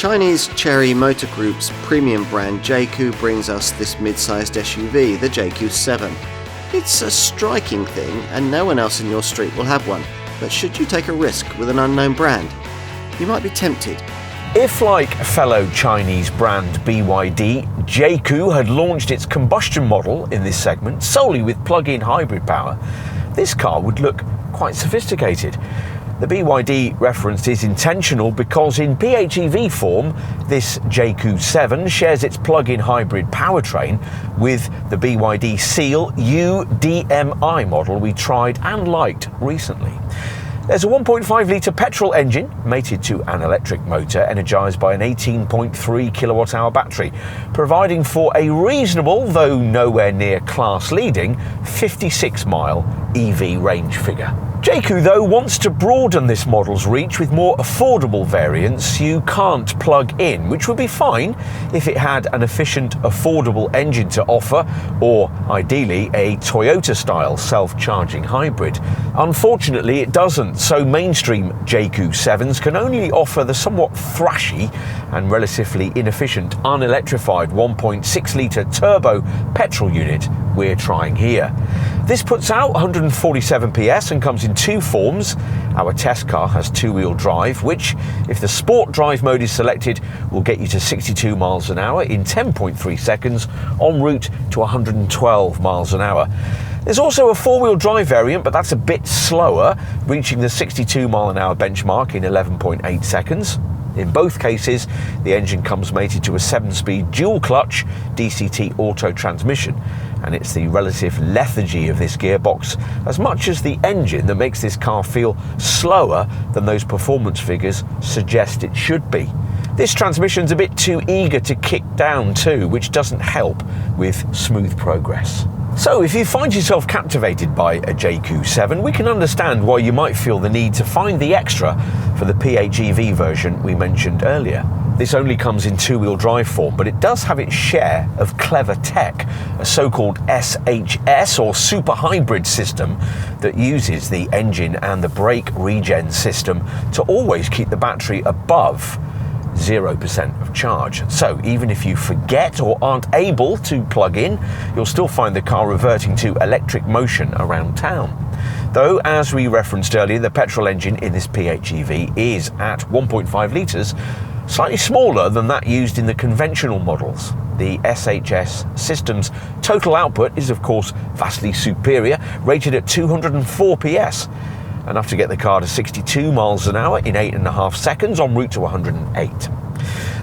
Chinese Chery Motor Group's premium brand Jaecoo brings us this mid-sized SUV, the Jaecoo 7. It's a striking thing and no one else in your street will have one, but should you take a risk with an unknown brand? You might be tempted. If, like fellow Chinese brand BYD, Jaecoo had launched its combustion model in this segment solely with plug-in hybrid power, this car would look quite sophisticated. The BYD reference is intentional because in PHEV form, this Jaecoo 7 shares its plug-in hybrid powertrain with the BYD Seal UDMI model we tried and liked recently. There's a 1.5 litre petrol engine mated to an electric motor energised by an 18.3 kilowatt-hour battery, providing for a reasonable, though nowhere near class-leading, 56-mile EV range figure. Jaecoo, though, wants to broaden this model's reach with more affordable variants you can't plug in, which would be fine if it had an efficient, affordable engine to offer, or ideally a Toyota-style self-charging hybrid. Unfortunately, it doesn't, so mainstream Jaecoo 7s can only offer the somewhat thrashy and relatively inefficient unelectrified 1.6 litre turbo petrol unit we're trying here. This puts out 147 PS and comes in two forms. Our test car has two-wheel drive, which, if the sport drive mode is selected, will get you to 62 miles an hour in 10.3 seconds en route to 112 miles an hour. There's also a four-wheel drive variant, but that's a bit slower, reaching the 62 mile an hour benchmark in 11.8 seconds. In both cases, the engine comes mated to a 7-speed dual-clutch DCT auto transmission, and it's the relative lethargy of this gearbox, as much as the engine, that makes this car feel slower than those performance figures suggest it should be. This transmission's a bit too eager to kick down too, which doesn't help with smooth progress. So if you find yourself captivated by a Jaecoo 7, we can understand why you might feel the need to find the extra for the PHEV version we mentioned earlier. This only comes in two-wheel drive form, but it does have its share of clever tech, a so-called SHS or super hybrid system that uses the engine and the brake regen system to always keep the battery above 0% of charge. So even if you forget or aren't able to plug in, you'll still find the car reverting to electric motion around town. Though, as we referenced earlier, the petrol engine in this PHEV is at 1.5 litres, slightly smaller than that used in the conventional models. The SHS system's total output is of course vastly superior, rated at 204 PS. Enough to get the car to 62 miles an hour in 8.5 seconds en route to 108.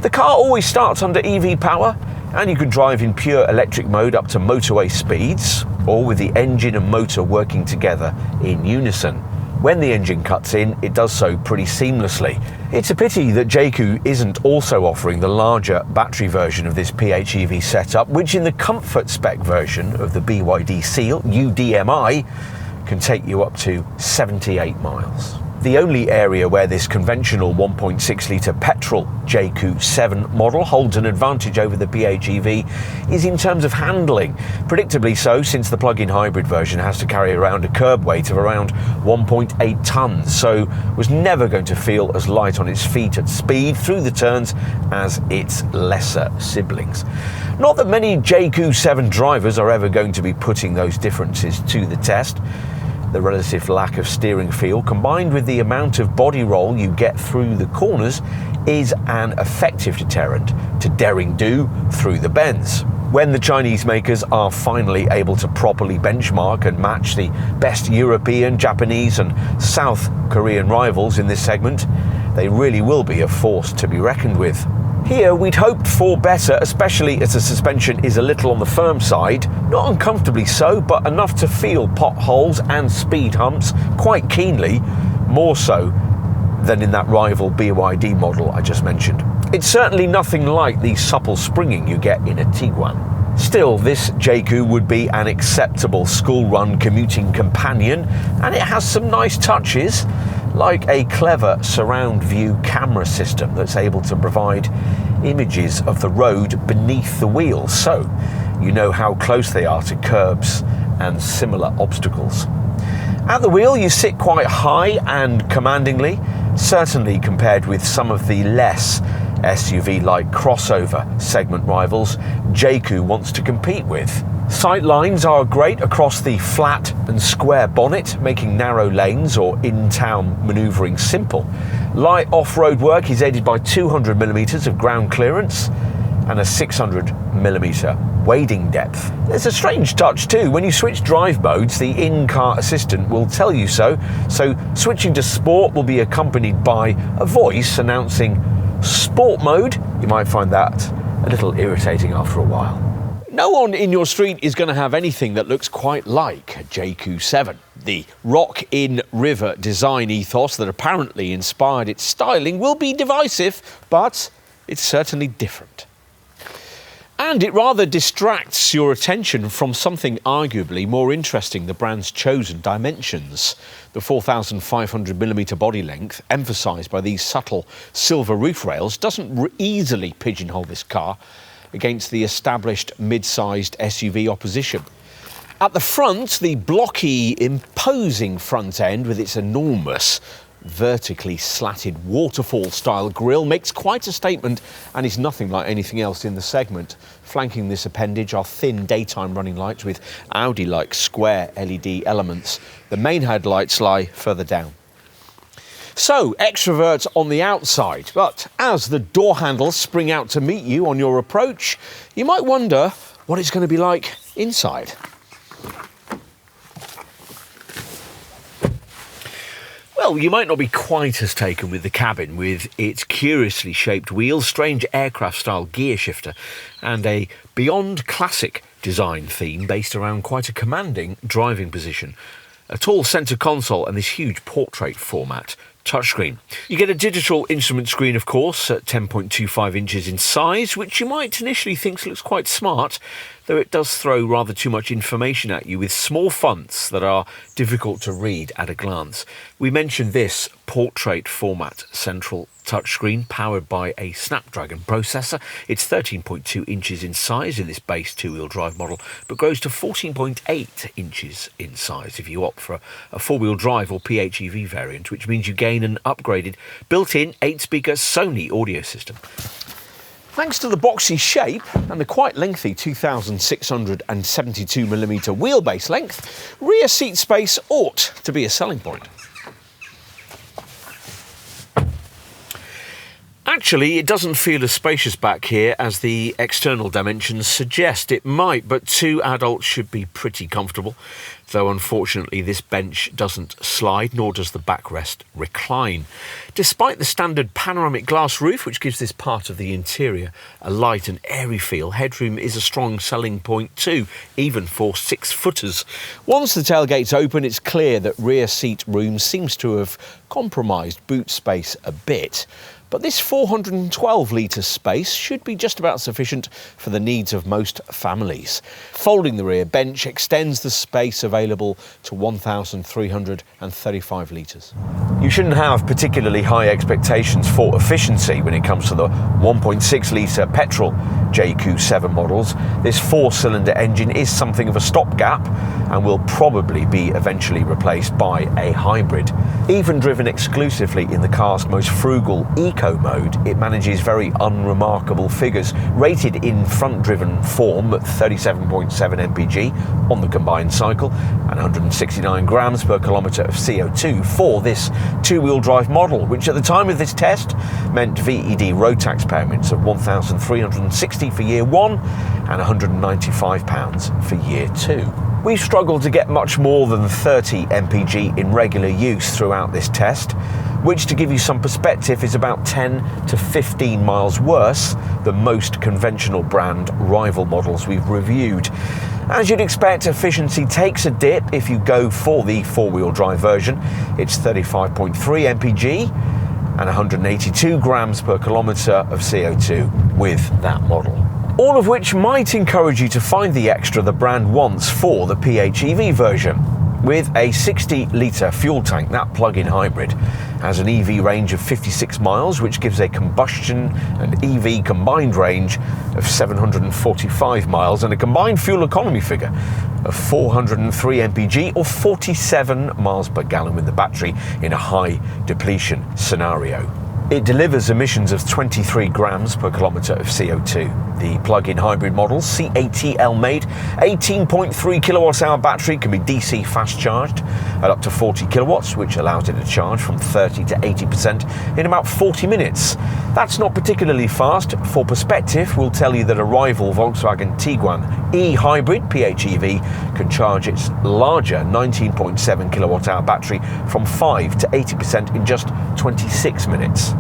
The car always starts under EV power, and you can drive in pure electric mode up to motorway speeds, or with the engine and motor working together in unison. When the engine cuts in, it does so pretty seamlessly. It's a pity that Jaecoo isn't also offering the larger battery version of this PHEV setup, which in the comfort spec version of the BYD Seal UDMI can take you up to 78 miles. The only area where this conventional 1.6 litre petrol Jaecoo 7 model holds an advantage over the PHEV is in terms of handling. Predictably so, since the plug-in hybrid version has to carry around a curb weight of around 1.8 tonnes, so was never going to feel as light on its feet at speed through the turns as its lesser siblings. Not that many Jaecoo 7 drivers are ever going to be putting those differences to the test. The relative lack of steering feel, combined with the amount of body roll you get through the corners, is an effective deterrent to daring do through the bends. When the Chinese makers are finally able to properly benchmark and match the best European, Japanese and South Korean rivals in this segment, they really will be a force to be reckoned with. Here we'd hoped for better, especially as the suspension is a little on the firm side, not uncomfortably so, but enough to feel potholes and speed humps quite keenly, more so than in that rival BYD model I just mentioned. It's certainly nothing like the supple springing you get in a Tiguan. Still, this Jaecoo would be an acceptable school-run commuting companion, and it has some nice touches, like a clever surround view camera system that's able to provide images of the road beneath the wheels, so you know how close they are to curbs and similar obstacles. At the wheel you sit quite high and commandingly, certainly compared with some of the less SUV-like crossover segment rivals Jaecoo wants to compete with. Sight lines are great across the flat and square bonnet, making narrow lanes or in-town manoeuvring simple. Light off-road work is aided by 200mm of ground clearance and a 600mm wading depth. There's a strange touch too. When you switch drive modes, the in-car assistant will tell you so. So switching to sport will be accompanied by a voice announcing sport mode. You might find that a little irritating after a while. No one in your street is going to have anything that looks quite like a Jaecoo 7. The rock-in-river design ethos that apparently inspired its styling will be divisive, but it's certainly different. And it rather distracts your attention from something arguably more interesting, the brand's chosen dimensions. The 4,500mm body length, emphasised by these subtle silver roof rails, doesn't easily pigeonhole this car against the established mid-sized SUV opposition. At the front, the blocky, imposing front end with its enormous vertically slatted waterfall-style grille makes quite a statement and is nothing like anything else in the segment. Flanking this appendage are thin daytime running lights with Audi-like square LED elements. The main headlights lie further down. So, extrovert on the outside, but as the door handles spring out to meet you on your approach, you might wonder what it's going to be like inside. Well, you might not be quite as taken with the cabin, with its curiously shaped wheels, strange aircraft-style gear shifter, and a beyond classic design theme based around quite a commanding driving position. A tall centre console and this huge portrait format touchscreen. You get a digital instrument screen, of course, at 10.25 inches in size, which you might initially think looks quite smart, though it does throw rather too much information at you with small fonts that are difficult to read at a glance. We mentioned this portrait format central touchscreen powered by a Snapdragon processor. It's 13.2 inches in size in this base two-wheel drive model, but grows to 14.8 inches in size if you opt for a four-wheel drive or PHEV variant, which means you gain an upgraded built-in 8-speaker Sony audio system. Thanks to the boxy shape and the quite lengthy 2,672mm wheelbase length, rear seat space ought to be a selling point. Actually, it doesn't feel as spacious back here as the external dimensions suggest. It might, but two adults should be pretty comfortable, though unfortunately this bench doesn't slide, nor does the backrest recline. Despite the standard panoramic glass roof, which gives this part of the interior a light and airy feel, headroom is a strong selling point too, even for 6-footers. Once the tailgate's open, it's clear that rear seat room seems to have compromised boot space a bit. But this 412-litre space should be just about sufficient for the needs of most families. Folding the rear bench extends the space available to 1,335 litres. You shouldn't have particularly high expectations for efficiency when it comes to the 1.6-litre petrol Jaecoo 7 models. This 4-cylinder engine is something of a stopgap and will probably be eventually replaced by a hybrid. Even driven exclusively in the car's most frugal eco mode, it manages very unremarkable figures, rated in front-driven form at 37.7 mpg on the combined cycle and 169 grams per kilometre of CO2 for this two-wheel drive model, which at the time of this test meant VED road tax payments of £1,360 for year one and £195 for year two. We've struggled to get much more than 30 mpg in regular use throughout this test, which, to give you some perspective, is about 10 to 15 miles worse than most conventional brand rival models we've reviewed. As you'd expect, efficiency takes a dip if you go for the four-wheel drive version. It's 35.3 mpg and 182 grams per kilometre of CO2 with that model. All of which might encourage you to find the extra the brand wants for the PHEV version. With a 60-litre fuel tank, that plug-in hybrid has an EV range of 56 miles, which gives a combustion and EV combined range of 745 miles and a combined fuel economy figure of 403 mpg or 47 miles per gallon with the battery in a high depletion scenario. It delivers emissions of 23 grams per kilometre of CO2. The plug-in hybrid model, C80L made, 18.3 kilowatt-hour battery can be DC fast charged at up to 40 kilowatts, which allows it to charge from 30 to 80% in about 40 minutes. That's not particularly fast. For perspective, we'll tell you that a rival Volkswagen Tiguan e-hybrid PHEV can charge its larger 19.7 kilowatt-hour battery from 5 to 80% in just 26 minutes.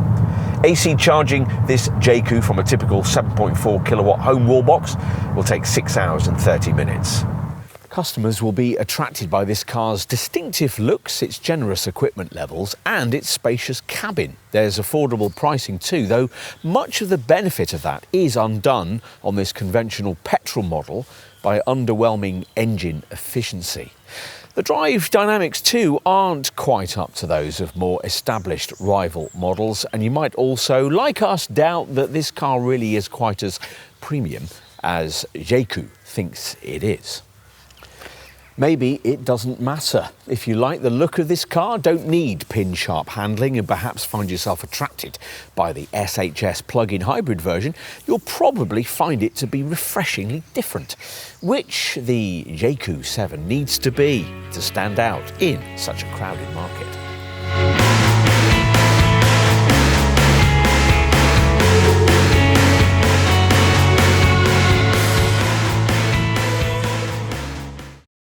AC charging this Jaecoo from a typical 7.4 kilowatt home wall box will take 6 hours and 30 minutes. Customers will be attracted by this car's distinctive looks, its generous equipment levels and its spacious cabin. There's affordable pricing too, though much of the benefit of that is undone on this conventional petrol model by underwhelming engine efficiency. The drive dynamics too aren't quite up to those of more established rival models, and you might also, like us, doubt that this car really is quite as premium as Jaecoo thinks it is. Maybe it doesn't matter. If you like the look of this car, don't need pin-sharp handling and perhaps find yourself attracted by the SHS plug-in hybrid version, you'll probably find it to be refreshingly different, which the Jaecoo 7 needs to be to stand out in such a crowded market.